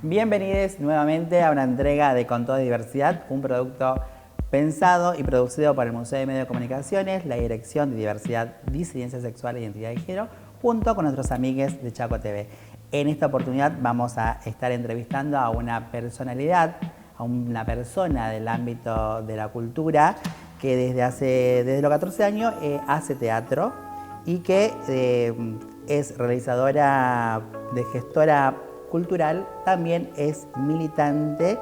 Bienvenidos nuevamente a una entrega de Con Toda Diversidad, un producto pensado y producido por el Museo de Medios de Comunicaciones, la Dirección de Diversidad, Disidencia Sexual e Identidad de Género, junto con nuestros amigues de Chaco TV. En esta oportunidad vamos a estar entrevistando a una personalidad, a una persona del ámbito de la cultura que desde los 14 años hace teatro y que es realizadora de gestora cultural, también es militante,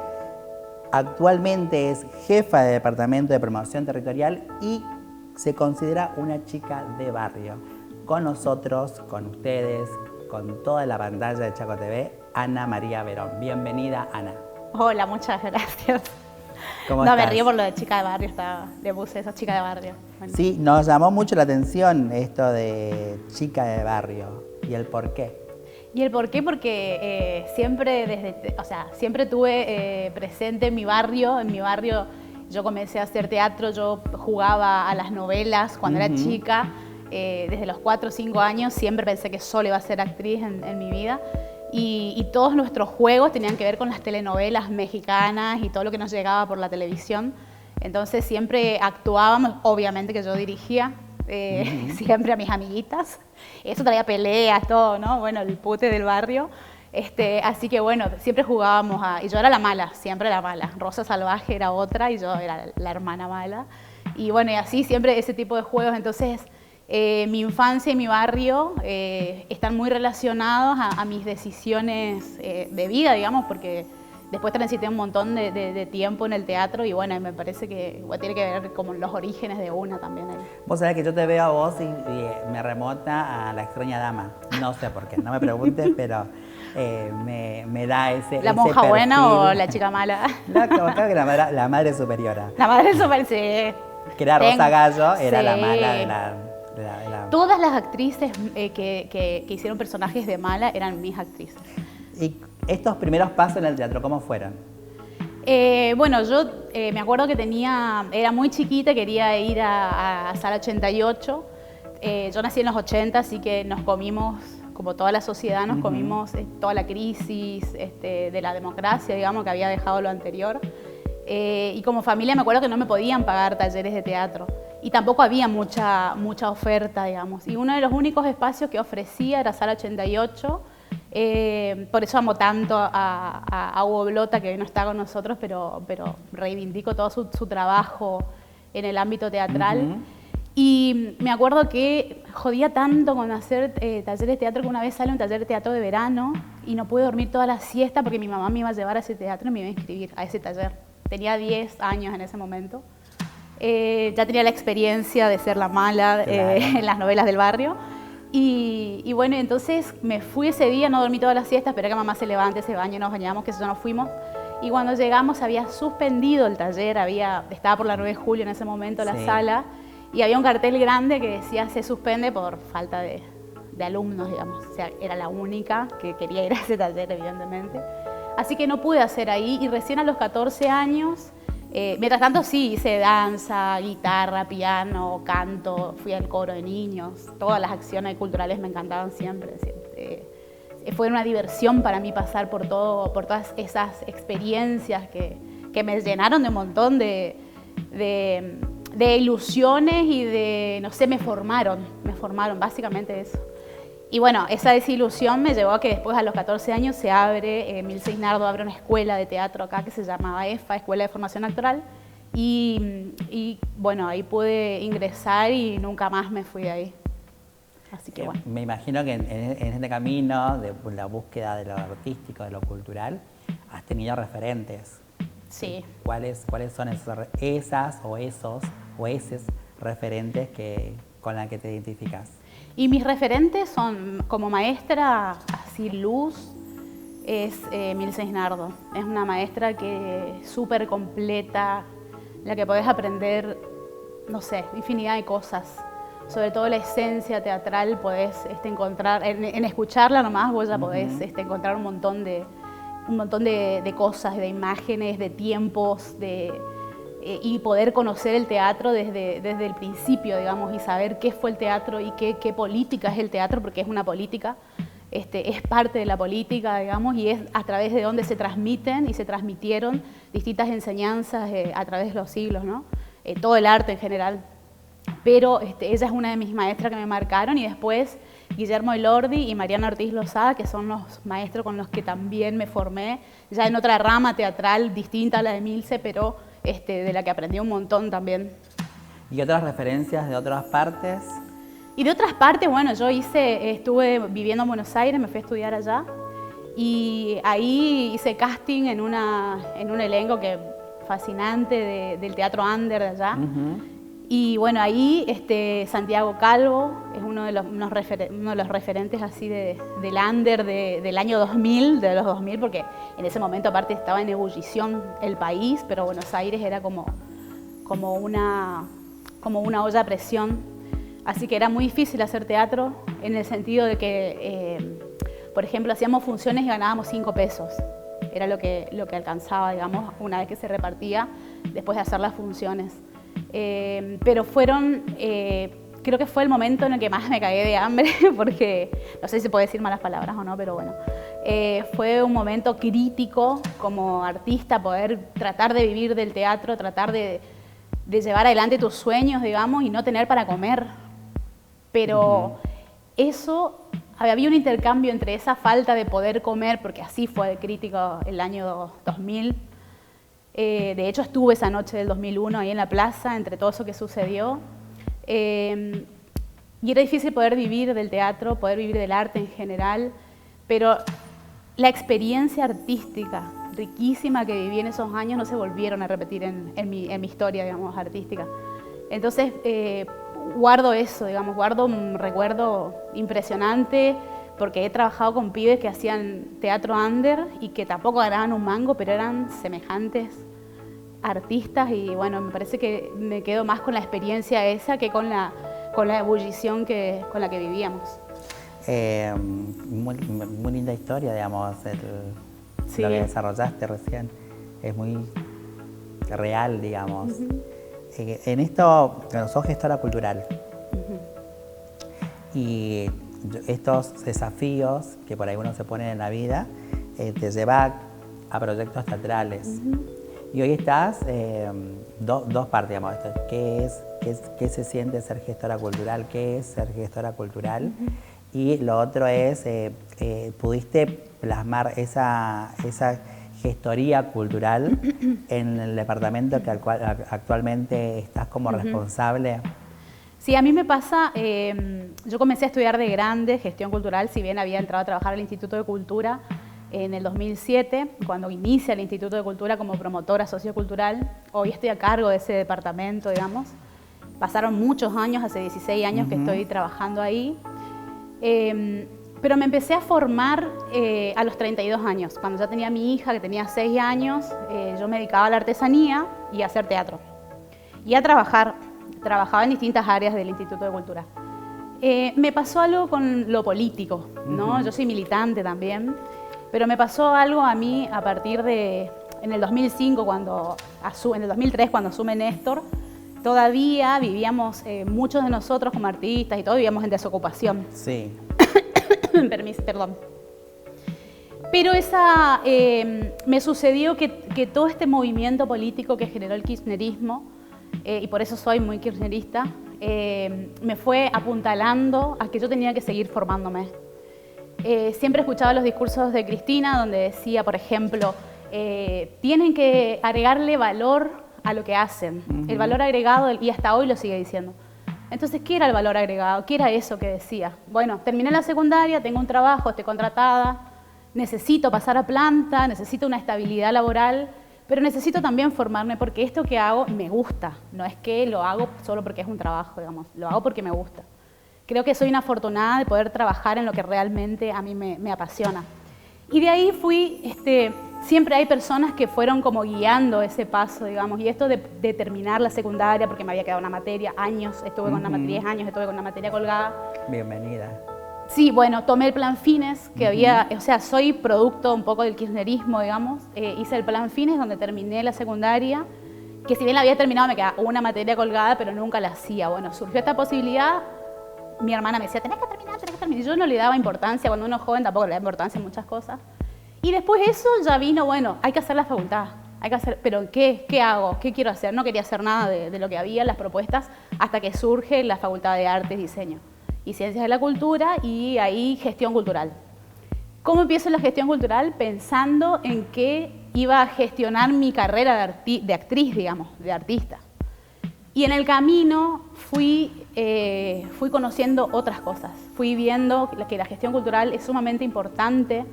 actualmente es jefa de Departamento de Promoción Territorial y se considera una chica de barrio. Con nosotros, con ustedes, con toda la pantalla de Chaco TV, Ana María Verón. Bienvenida, Ana. Hola, muchas gracias. ¿Cómo No, estás? me río por lo de chica de barrio, le puse esa chica de barrio. Bueno. Sí, nos llamó mucho la atención esto de chica de barrio y el por qué. ¿Y el por qué? Porque siempre tuve presente en mi barrio. En mi barrio yo comencé a hacer teatro, yo jugaba a las novelas cuando era chica. Desde los 4 o 5 años siempre pensé que solo iba a ser actriz en mi vida. Y todos nuestros juegos tenían que ver con las telenovelas mexicanas y todo lo que nos llegaba por la televisión. Entonces siempre actuábamos, obviamente que yo dirigía, siempre a mis amiguitas. Eso traía peleas, todo, ¿no? Bueno, el pute del barrio. Así que bueno, siempre jugábamos y yo era la mala, siempre la mala. Rosa Salvaje era otra y yo era la hermana mala. Y bueno, y así siempre ese tipo de juegos. Entonces, mi infancia y mi barrio están muy relacionados a mis decisiones de vida, digamos, porque después transité un montón de tiempo en el teatro y bueno, me parece que tiene que ver como los orígenes de una también ahí. Vos sabés que yo te veo a vos y me remota a La extraña dama. No sé por qué, no me preguntes, pero me da ese ¿La monja perfil. buena o la chica mala? No, creo que la madre superiora. La madre super, sí. Que era Rosa Gallo, era Sí. la mala de la... Todas las actrices que hicieron personajes de mala eran mis actrices. Y estos primeros pasos en el teatro, ¿cómo fueron? Bueno, yo me acuerdo que era muy chiquita, quería ir a Sala 88. Yo nací en los 80, así que nos comimos, como toda la sociedad, nos comimos toda la crisis de la democracia, digamos, que había dejado lo anterior. Y como familia me acuerdo que no me podían pagar talleres de teatro. Y tampoco había mucha oferta, digamos. Y uno de los únicos espacios que ofrecía era Sala 88. Por eso amo tanto a Hugo Blota, que hoy no está con nosotros, pero reivindico todo su trabajo en el ámbito teatral. Y me acuerdo que jodía tanto con hacer talleres de teatro que una vez sale un taller de teatro de verano y no pude dormir toda la siesta porque mi mamá me iba a llevar a ese teatro y me iba a inscribir a ese taller. Tenía 10 años en ese momento. Ya tenía la experiencia de ser la mala en las novelas del barrio. Y bueno, entonces me fui ese día, no dormí toda la siesta, esperé que mamá se levante, se bañe, nos bañamos, que eso nos fuimos. Y cuando llegamos había suspendido el taller, estaba por la 9 de julio en ese momento la sala, y había un cartel grande que decía se suspende por falta de alumnos, digamos. O sea, era la única que quería ir a ese taller, evidentemente. Así que no pude hacer ahí, y recién a los 14 años... mientras tanto sí, hice danza, guitarra, piano, canto, fui al coro de niños, todas las acciones culturales me encantaban siempre. Fue una diversión para mí pasar por todas esas experiencias que me llenaron de un montón de ilusiones y no sé, me formaron básicamente eso. Y bueno, esa desilusión me llevó a que después, a los 14 años, Mil Cisnardo abre una escuela de teatro acá que se llamaba EFA, Escuela de Formación Actoral, y bueno, ahí pude ingresar y nunca más me fui de ahí. Así que bueno. Me imagino que en este camino de la búsqueda de lo artístico, de lo cultural, has tenido referentes. Sí. ¿Cuáles son esas o esos referentes con la que te identificas? Y mis referentes son, como maestra, así luz, es Mil Cisnardo. Es una maestra que es súper completa, la que podés aprender, no sé, infinidad de cosas. Sobre todo la esencia teatral podés encontrar, en escucharla nomás vos ya podés encontrar un montón de cosas, de imágenes, de tiempos, y poder conocer el teatro desde el principio, digamos, y saber qué fue el teatro y qué política es el teatro, porque es una política. es parte de la política, digamos, y es a través de donde se transmiten y se transmitieron distintas enseñanzas a través de los siglos, ¿no? Todo el arte en general. Pero ella es una de mis maestras que me marcaron, y después Guillermo Elordi y Mariana Ortiz Lozada, que son los maestros con los que también me formé, ya en otra rama teatral distinta a la de Milce, pero de la que aprendí un montón también. ¿Y otras referencias de otras partes? Y de otras partes, bueno, yo estuve viviendo en Buenos Aires, me fui a estudiar allá, y ahí hice casting en un elenco fascinante del teatro under de allá. Y bueno, ahí Santiago Calvo es uno de los referentes así del under del año 2000, de los 2000, porque en ese momento aparte estaba en ebullición el país, pero Buenos Aires era como una olla a presión. Así que era muy difícil hacer teatro en el sentido de que, por ejemplo, hacíamos funciones y ganábamos 5 pesos. Era lo que alcanzaba, digamos, una vez que se repartía después de hacer las funciones. Pero creo que fue el momento en el que más me cagué de hambre, porque no sé si se puede decir malas palabras o no, pero bueno, fue un momento crítico como artista, poder tratar de vivir del teatro, tratar de llevar adelante tus sueños, digamos, y no tener para comer. Pero eso, había un intercambio entre esa falta de poder comer, porque así fue de crítico el año 2000. De hecho, estuve esa noche del 2001 ahí en la plaza, entre todo eso que sucedió. Y era difícil poder vivir del teatro, poder vivir del arte en general, pero la experiencia artística riquísima que viví en esos años no se volvieron a repetir en mi historia, digamos, artística. Entonces, guardo eso, digamos, guardo un recuerdo impresionante, porque he trabajado con pibes que hacían teatro under y que tampoco ganaban un mango, pero eran semejantes artistas, y bueno, me parece que me quedo más con la experiencia esa que con la ebullición con la que vivíamos. Muy linda historia, digamos, Sí. Lo que desarrollaste recién. Es muy real, digamos. En esto, sos gestora cultural. Y estos desafíos que por ahí uno se pone en la vida te lleva a proyectos teatrales. Y hoy estás, dos partes, digamos, ¿qué se siente ser gestora cultural? ¿Qué es ser gestora cultural? Y lo otro es, pudiste plasmar esa gestoría cultural en el departamento que actualmente estás como responsable. Sí, a mí me pasa, yo comencé a estudiar de grande gestión cultural, si bien había entrado a trabajar al Instituto de Cultura en el 2007, cuando inicia el Instituto de Cultura como promotora sociocultural. Hoy estoy a cargo de ese departamento, digamos. Pasaron muchos años, hace 16 años que estoy trabajando ahí. Pero me empecé a formar a los 32 años. Cuando ya tenía a mi hija, que tenía 6 años, yo me dedicaba a la artesanía y a hacer teatro. Y a trabajar. Trabajaba en distintas áreas del Instituto de Cultura. Me pasó algo con lo político, ¿no? Yo soy militante también, pero me pasó algo a mí a partir de, en el 2005, en el 2003, cuando asume Néstor, todavía vivíamos, muchos de nosotros como artistas y todo, vivíamos en desocupación. Sí. Perdón. Pero me sucedió que todo este movimiento político que generó el kirchnerismo, y por eso soy muy kirchnerista, me fue apuntalando a que yo tenía que seguir formándome. Siempre escuchaba los discursos de Cristina, donde decía, por ejemplo, tienen que agregarle valor a lo que hacen, el valor agregado, y hasta hoy lo sigue diciendo. Entonces, ¿qué era el valor agregado? ¿Qué era eso que decía? Bueno, terminé la secundaria, tengo un trabajo, estoy contratada, necesito pasar a planta, necesito una estabilidad laboral, pero necesito también formarme porque esto que hago me gusta. No es que lo hago solo porque es un trabajo, digamos, lo hago porque me gusta. Creo que soy una afortunada de poder trabajar en lo que realmente a mí me apasiona. Y de ahí siempre hay personas que fueron como guiando ese paso, digamos, y esto de terminar la secundaria, porque me había quedado una materia, estuve con una materia 10 años, estuve con una materia colgada. Bienvenida. Sí, bueno, tomé el plan Fines, que soy producto un poco del kirchnerismo, digamos. Hice el plan Fines, donde terminé la secundaria, que si bien la había terminado me quedaba una materia colgada, pero nunca la hacía. Bueno, surgió esta posibilidad, mi hermana me decía, tenés que terminar. Y yo no le daba importancia, cuando uno es joven tampoco le da importancia a muchas cosas. Y después eso ya vino, bueno, hay que hacer la facultad, hay que hacer, pero ¿qué hago? ¿Qué quiero hacer? No quería hacer nada de lo que había, las propuestas, hasta que surge la Facultad de Artes, Diseño y Ciencias de la Cultura, y ahí gestión cultural. ¿Cómo empiezo la gestión cultural? Pensando en que iba a gestionar mi carrera de actriz, digamos, de artista. Y en el camino fui conociendo otras cosas. Fui viendo que la gestión cultural es sumamente importante,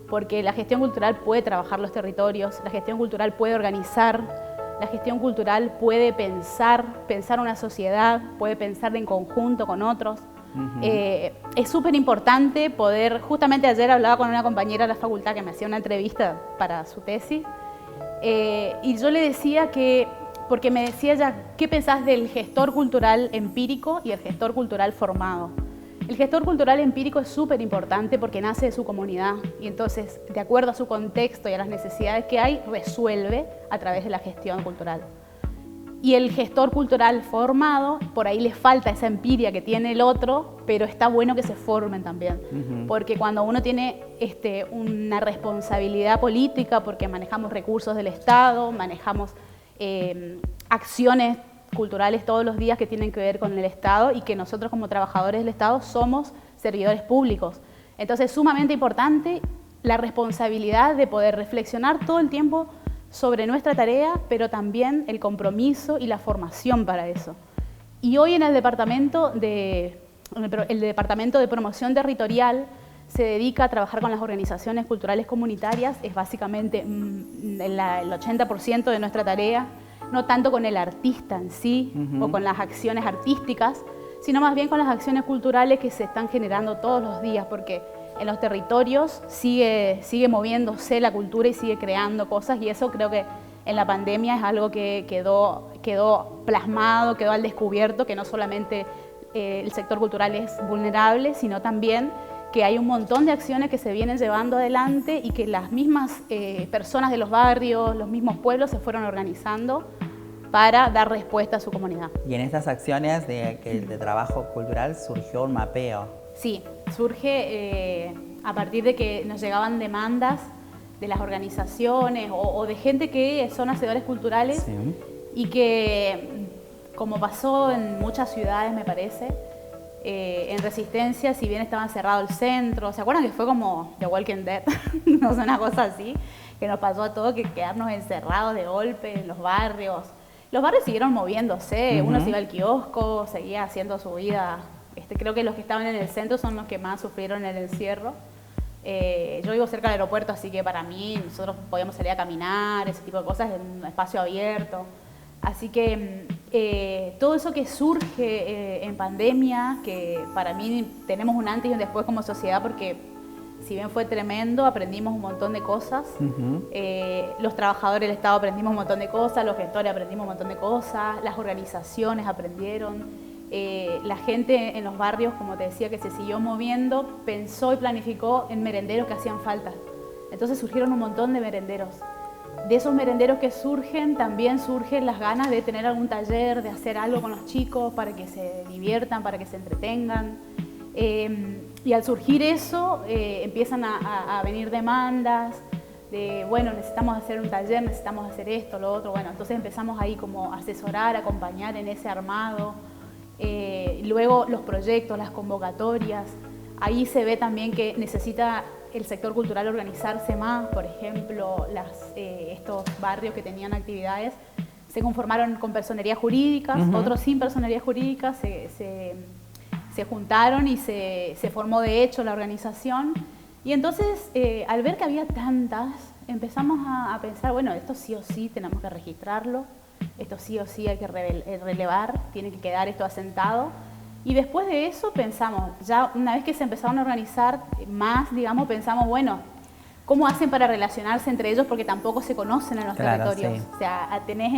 porque la gestión cultural puede trabajar los territorios, la gestión cultural puede organizar, la gestión cultural puede pensar una sociedad, puede pensar en conjunto con otros. Es súper importante poder, justamente ayer hablaba con una compañera de la facultad que me hacía una entrevista para su tesis, y yo le decía que, porque me decía ella, ¿qué pensás del gestor cultural empírico y el gestor cultural formado? El gestor cultural empírico es súper importante porque nace de su comunidad y entonces, de acuerdo a su contexto y a las necesidades que hay, resuelve a través de la gestión cultural. Y el gestor cultural formado, por ahí le falta esa empiria que tiene el otro, pero está bueno que se formen también. Porque cuando uno tiene una responsabilidad política, porque manejamos recursos del Estado, manejamos acciones culturales todos los días que tienen que ver con el Estado y que nosotros como trabajadores del Estado somos servidores públicos. Entonces es sumamente importante la responsabilidad de poder reflexionar todo el tiempo sobre nuestra tarea, pero también el compromiso y la formación para eso. Y hoy en el Departamento de Promoción Territorial se dedica a trabajar con las organizaciones culturales comunitarias, es básicamente el 80% de nuestra tarea, no tanto con el artista en sí o con las acciones artísticas, sino más bien con las acciones culturales que se están generando todos los días, porque en los territorios sigue moviéndose la cultura y sigue creando cosas, y eso creo que en la pandemia es algo que quedó plasmado, quedó al descubierto, que no solamente el sector cultural es vulnerable, sino también que hay un montón de acciones que se vienen llevando adelante y que las mismas personas de los barrios, los mismos pueblos se fueron organizando para dar respuesta a su comunidad. Y en estas acciones de trabajo cultural surgió un mapeo. Sí, surge a partir de que nos llegaban demandas de las organizaciones o de gente que son hacedores culturales, sí, y que, como pasó en muchas ciudades, me parece, en Resistencia, si bien estaba cerrado el centro, ¿se acuerdan que fue como The Walking Dead? No sé, una cosa así, que nos pasó a todos, que quedarnos encerrados de golpe en los barrios. Los barrios siguieron moviéndose, uno se iba al kiosco, seguía haciendo su vida. Creo que los que estaban en el centro son los que más sufrieron el encierro. Yo vivo cerca del aeropuerto, así que para mí nosotros podíamos salir a caminar, ese tipo de cosas, en un espacio abierto. Así que todo eso que surge en pandemia, que para mí tenemos un antes y un después como sociedad, porque si bien fue tremendo, aprendimos un montón de cosas. Los trabajadores del Estado aprendimos un montón de cosas, los gestores aprendimos un montón de cosas, las organizaciones aprendieron, la gente en los barrios, como te decía, que se siguió moviendo, pensó y planificó en merenderos que hacían falta. Entonces surgieron un montón de merenderos. De esos merenderos que surgen, también surgen las ganas de tener algún taller, de hacer algo con los chicos para que se diviertan, para que se entretengan. Y al surgir eso, empiezan a venir demandas de, bueno, necesitamos hacer un taller, necesitamos hacer esto, lo otro. Bueno, entonces empezamos ahí como a asesorar, a acompañar en ese armado. Luego los proyectos, las convocatorias. Ahí se ve también que necesita el sector cultural organizarse más. Por ejemplo, estos barrios que tenían actividades se conformaron con personerías jurídicas, otros sin personerías jurídicas, se juntaron y se formó de hecho la organización. Y entonces, al ver que había tantas, empezamos a pensar, bueno, esto sí o sí tenemos que registrarlo, esto sí o sí hay que relevar, tiene que quedar esto asentado. Y después de eso pensamos, ya una vez que se empezaron a organizar más, digamos, pensamos, bueno, ¿cómo hacen para relacionarse entre ellos? Porque tampoco se conocen en los territorios. Sí. O sea, tenés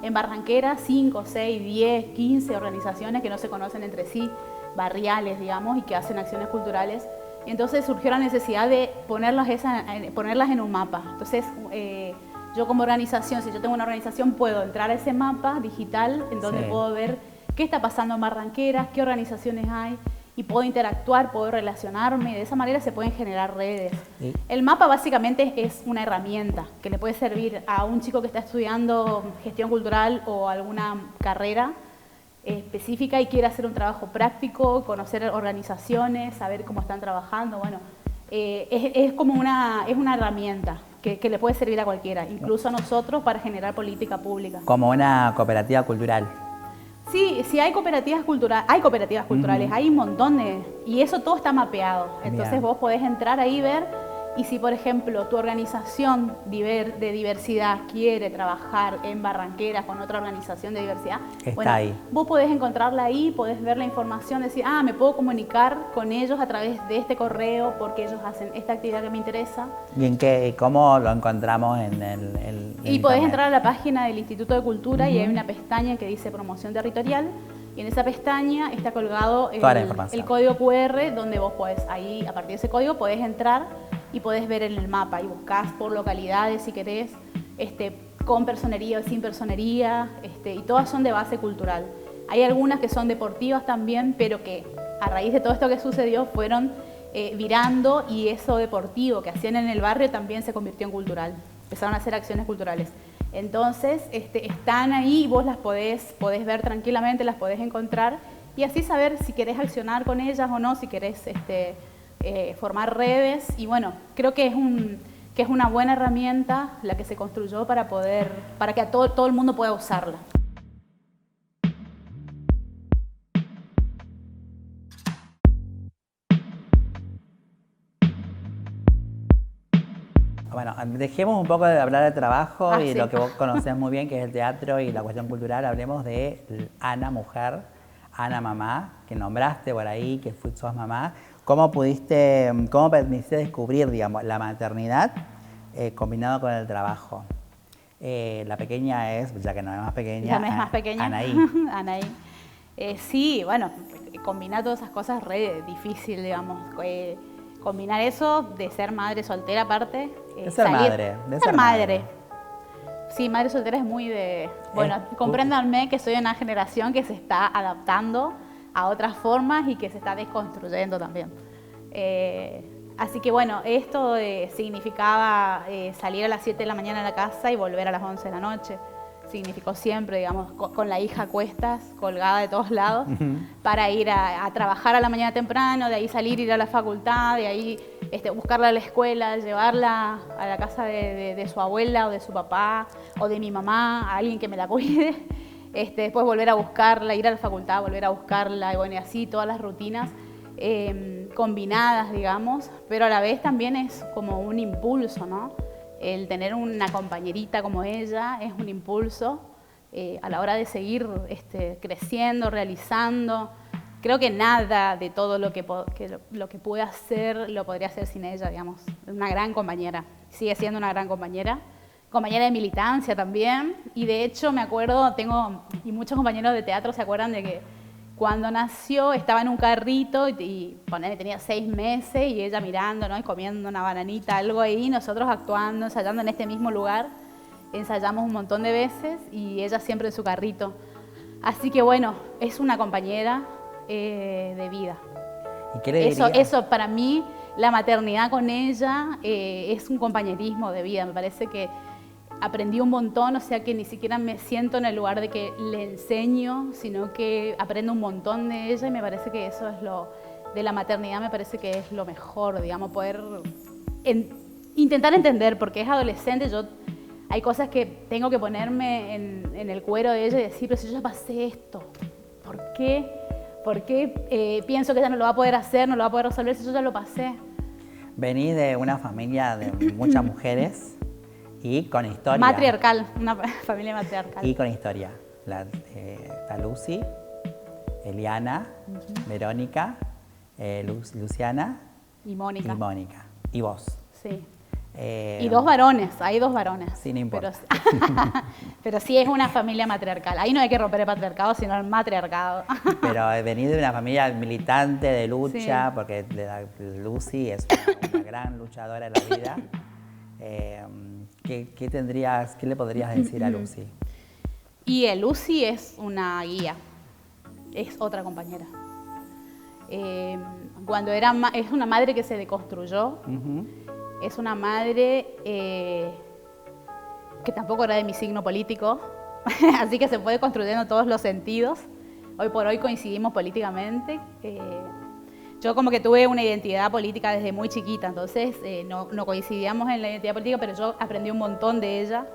en Barranquera 5, 6, 10, 15 organizaciones que no se conocen entre sí, barriales, digamos, y que hacen acciones culturales. Entonces surgió la necesidad de ponerlas en un mapa. Entonces, yo como organización, si yo tengo una organización, puedo entrar a ese mapa digital en donde puedo ver qué está pasando en Barranqueras, qué organizaciones hay, y puedo interactuar, puedo relacionarme, de esa manera se pueden generar redes. Sí. El mapa básicamente es una herramienta que le puede servir a un chico que está estudiando gestión cultural o alguna carrera específica y quiere hacer un trabajo práctico, conocer organizaciones, saber cómo están trabajando. Bueno, es como una herramienta que le puede servir a cualquiera, incluso a nosotros, para generar política pública. Como una cooperativa cultural. Sí, hay cooperativas culturales, hay un montón y eso todo está mapeado. Entonces Bien. vos podés entrar ahí y ver, y si por ejemplo tu organización de diversidad quiere trabajar en Barranqueras con otra organización de diversidad, Está ahí. vos podés encontrarla ahí, podés ver la información, decir, me puedo comunicar con ellos a través de este correo porque ellos hacen esta actividad que me interesa. ¿Y cómo lo encontramos en el Y podés internet? entrar a la página del Instituto de Cultura y hay una pestaña que dice promoción territorial, y en esa pestaña está colgado Toda la información. el código QR, donde vos podés, ahí a partir de ese código podés entrar y podés ver en el mapa y buscás por localidades si querés, con personería o sin personería, y todas son de base cultural. Hay algunas que son deportivas también, pero que a raíz de todo esto que sucedió fueron virando, y eso deportivo que hacían en el barrio también se convirtió en cultural. Empezaron a hacer acciones culturales. Entonces, están ahí y vos las podés ver tranquilamente, las podés encontrar y así saber si querés accionar con ellas o no, si querés formar redes. Y bueno, creo que es una buena herramienta la que se construyó para que todo el mundo pueda usarla. Bueno, dejemos un poco de hablar de trabajo y sí. lo que vos conocés muy bien, que es el teatro y la cuestión cultural. Hablemos de Ana mujer, Ana mamá, que nombraste por ahí, que sos mamá. ¿Cómo permitiste descubrir, digamos, la maternidad combinado con el trabajo? La pequeña es, ya que no es más pequeña, ¿Ya es más pequeña? Anaí. Anaí. Sí, bueno, combinar todas esas cosas es re difícil, digamos. Combinar eso de ser madre soltera aparte. De ser madre. Sí, madre soltera es muy de... Bueno, compréndanme que soy una generación que se está adaptando a otras formas y que se está desconstruyendo también. Así que bueno, esto significaba salir a las 7 de la mañana de la casa y volver a las 11 de la noche. Significó siempre, digamos, con la hija a cuestas, colgada de todos lados, para ir a trabajar a la mañana temprano, de ahí salir, ir a la facultad, de ahí buscarla a la escuela, llevarla a la casa de su abuela o de su papá o de mi mamá, a alguien que me la cuide. Después volver a buscarla, ir a la facultad, volver a buscarla, y bueno, y así todas las rutinas combinadas, digamos, pero a la vez también es como un impulso, ¿no? El tener una compañerita como ella es un impulso a la hora de seguir creciendo, realizando. Creo que nada de todo lo que pude hacer lo podría hacer sin ella, digamos. Es una gran compañera, sigue siendo una gran compañera de militancia también. Y de hecho me acuerdo, y muchos compañeros de teatro se acuerdan de que cuando nació estaba en un carrito y tenía 6 meses y ella mirando, ¿no? Y comiendo una bananita, algo ahí, nosotros actuando, ensayando en este mismo lugar. Ensayamos un montón de veces y ella siempre en su carrito. Así que bueno, es una compañera de vida. ¿Y qué le dirías? Eso para mí, la maternidad con ella es un compañerismo de vida. Me parece que aprendí un montón, o sea que ni siquiera me siento en el lugar de que le enseño, sino que aprendo un montón de ella, y me parece que eso es de la maternidad, me parece que es lo mejor, digamos, poder intentar entender, porque es adolescente, hay cosas que tengo que ponerme en el cuero de ella y decir, pero si yo ya pasé esto, ¿por qué? ¿Por qué pienso que ella no lo va a poder hacer, no lo va a poder resolver si yo ya lo pasé? Venís de una familia de muchas mujeres y con historia. Matriarcal, una familia matriarcal. Y con historia. Está Lucy, Eliana, Verónica, Luciana y Mónica. Y vos. Sí. Y hay 2 varones. Sí, no importa. Pero sí es una familia matriarcal. Ahí no hay que romper el patriarcado, sino el matriarcado. Pero venís de una familia militante de lucha, Sí. porque Lucy es una gran luchadora de la vida. ¿Qué le podrías decir a Lucy? Y Lucy es una guía, es otra compañera. Cuando es una madre que se deconstruyó, es una madre que tampoco era de mi signo político, así que se fue construyendo todos los sentidos. Hoy por hoy coincidimos políticamente. Yo como que tuve una identidad política desde muy chiquita, entonces no coincidíamos en la identidad política, pero yo aprendí un montón de ella,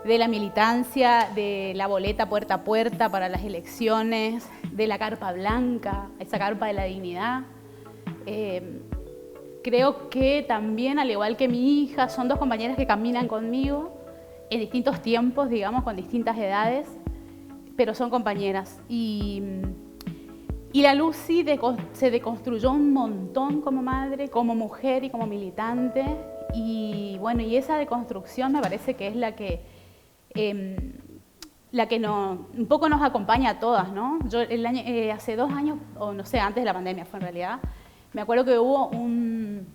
de la militancia, de la boleta puerta a puerta para las elecciones, de la carpa blanca, esa carpa de la dignidad. Creo que también, al igual que mi hija, son dos compañeras que caminan conmigo en distintos tiempos, digamos, con distintas edades, pero son compañeras. Y la Lucy se deconstruyó un montón como madre, como mujer y como militante. Y bueno, y esa deconstrucción me parece que es la que un poco nos acompaña a todas, ¿no? Yo hace 2 años, o no sé, antes de la pandemia fue en realidad, me acuerdo que hubo un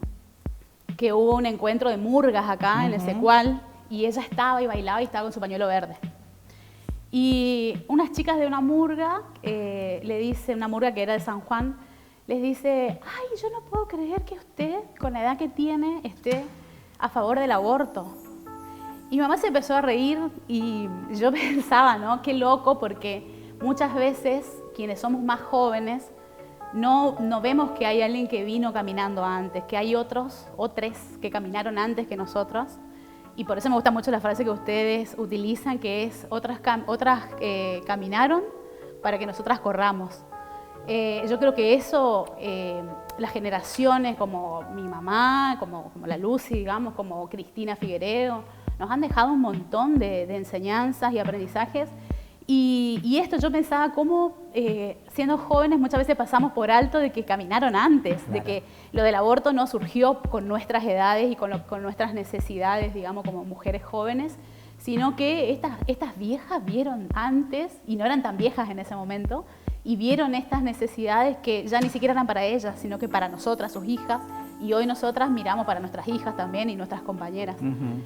encuentro de murgas acá en el Secual, y ella estaba y bailaba y estaba con su pañuelo verde. Y unas chicas de una murga, una murga que era de San Juan, les dice, ay, yo no puedo creer que usted, con la edad que tiene, esté a favor del aborto. Y mi mamá se empezó a reír y yo pensaba, ¿no? Qué loco, porque muchas veces quienes somos más jóvenes no vemos que hay alguien que vino caminando antes, que hay otros que caminaron antes que nosotros. Y por eso me gusta mucho la frase que ustedes utilizan, que es otras caminaron para que nosotras corramos. Yo creo que eso, las generaciones como mi mamá, como la Lucy, digamos, como Cristina Figueredo, nos han dejado un montón de enseñanzas y aprendizajes. Y esto yo pensaba cómo siendo jóvenes muchas veces pasamos por alto de que caminaron antes, claro, de que lo del aborto no surgió con nuestras edades y con nuestras necesidades, digamos, como mujeres jóvenes, sino que estas viejas vieron antes, y no eran tan viejas en ese momento, y vieron estas necesidades que ya ni siquiera eran para ellas, sino que para nosotras, sus hijas, y hoy nosotras miramos para nuestras hijas también y nuestras compañeras.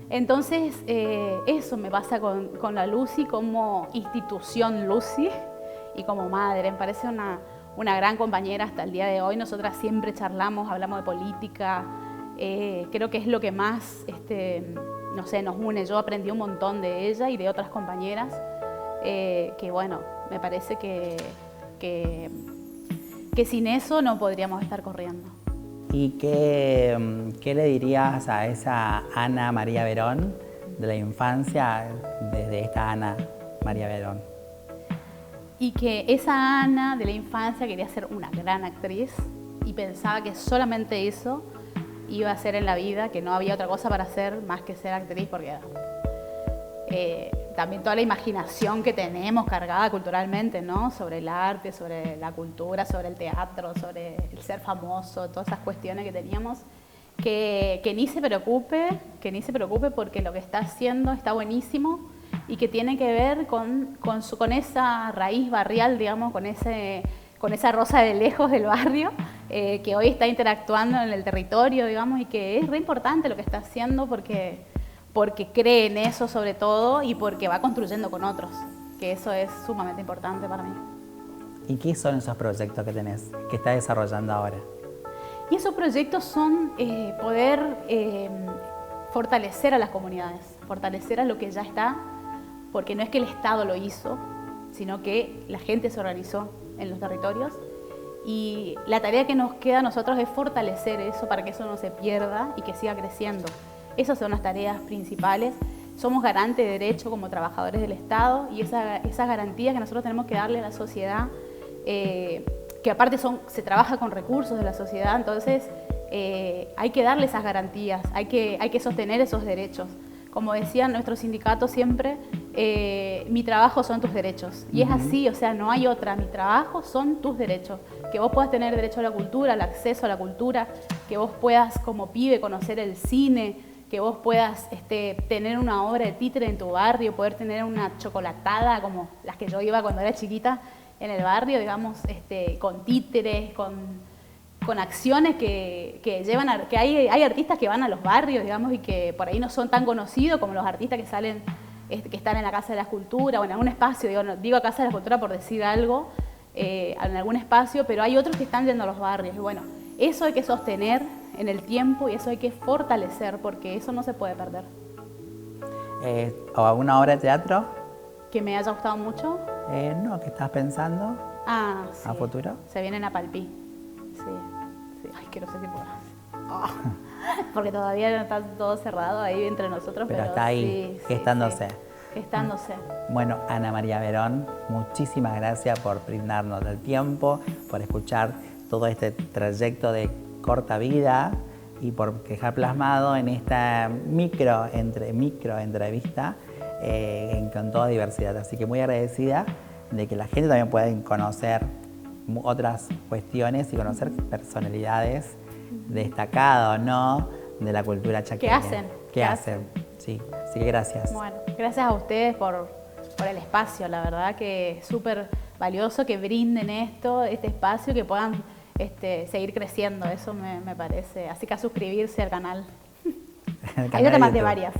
Entonces, eso me pasa con la Lucy como institución Lucy y como madre. Me parece una gran compañera hasta el día de hoy. Nosotras siempre charlamos, hablamos de política. Creo que es lo que más, no sé, nos une. Yo aprendí un montón de ella y de otras compañeras que, bueno, me parece que sin eso no podríamos estar corriendo. ¿Y qué le dirías a esa Ana María Verón de la infancia, desde esta Ana María Verón? Y que esa Ana de la infancia quería ser una gran actriz y pensaba que solamente eso iba a ser en la vida, que no había otra cosa para hacer más que ser actriz, porque también toda la imaginación que tenemos cargada culturalmente, ¿no? Sobre el arte, sobre la cultura, sobre el teatro, sobre el ser famoso, todas esas cuestiones que teníamos, que ni se preocupe porque lo que está haciendo está buenísimo y que tiene que ver con esa raíz barrial, digamos, con esa rosa de lejos del barrio, que hoy está interactuando en el territorio, digamos, y que es re importante lo que está haciendo porque cree en eso sobre todo y porque va construyendo con otros, que eso es sumamente importante para mí. ¿Y qué son esos proyectos que tenés, que estás desarrollando ahora? Y esos proyectos son poder fortalecer a las comunidades, fortalecer a lo que ya está, porque no es que el Estado lo hizo, sino que la gente se organizó en los territorios. Y la tarea que nos queda a nosotros es fortalecer eso para que eso no se pierda y que siga creciendo. Esas son las tareas principales. Somos garantes de derecho como trabajadores del Estado y esas garantías que nosotros tenemos que darle a la sociedad, que aparte se trabaja con recursos de la sociedad, entonces hay que darle esas garantías, hay que sostener esos derechos. Como decían nuestros sindicatos siempre, mi trabajo son tus derechos. Y es así, o sea, no hay otra. Mi trabajo son tus derechos. Que vos puedas tener derecho a la cultura, al acceso a la cultura, que vos puedas como pibe conocer el cine, que vos puedas tener una obra de títere en tu barrio, poder tener una chocolatada como las que yo iba cuando era chiquita en el barrio, digamos, con títeres, con acciones que llevan que hay artistas que van a los barrios, digamos, y que por ahí no son tan conocidos como los artistas que salen, que están en la Casa de la Escultura o en algún espacio, digo Casa de la Escultura por decir algo, en algún espacio, pero hay otros que están yendo a los barrios. Y bueno, eso hay que sostener en el tiempo y eso hay que fortalecer porque eso no se puede perder. ¿O alguna obra de teatro? ¿Que me haya gustado mucho? No, ¿qué estás pensando? Sí. ¿A futuro? Se vienen a Palpí. Sí. Ay, que no sé si puedo. Porque todavía no está todo cerrado ahí entre nosotros. Pero está ahí, gestándose. Gestándose. Bueno, Ana María Verón, muchísimas gracias por brindarnos el tiempo, por escuchar todo este trayecto de corta vida y por dejar plasmado en esta micro entrevista con toda diversidad. Así que muy agradecida de que la gente también pueda conocer otras cuestiones y conocer personalidades destacadas o no de la cultura chaqueña. ¿Qué hacen? Sí, así que gracias. Bueno, gracias a ustedes por el espacio, la verdad que es súper valioso que brinden este espacio, que puedan seguir creciendo, eso me parece. Así que a suscribirse al canal. Hay otras más de varias.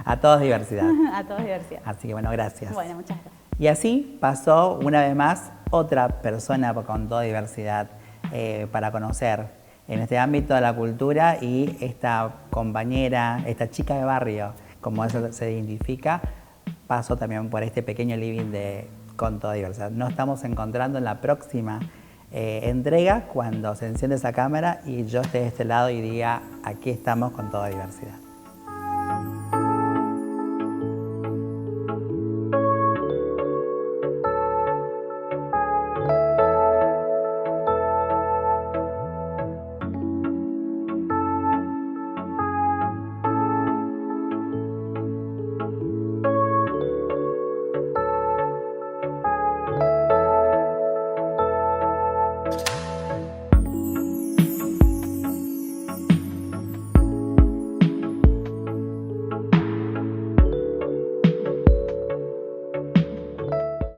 A todos diversidad. A todos diversidad. Así que bueno, gracias. Bueno, muchas gracias. Y así pasó una vez más otra persona con toda diversidad para conocer en este ámbito de la cultura y esta compañera, esta chica de barrio, como eso se identifica, pasó también por este pequeño living de Con Toda Diversidad. Nos estamos encontrando en la próxima entrega cuando se enciende esa cámara y yo esté de este lado y diga, aquí estamos con toda diversidad.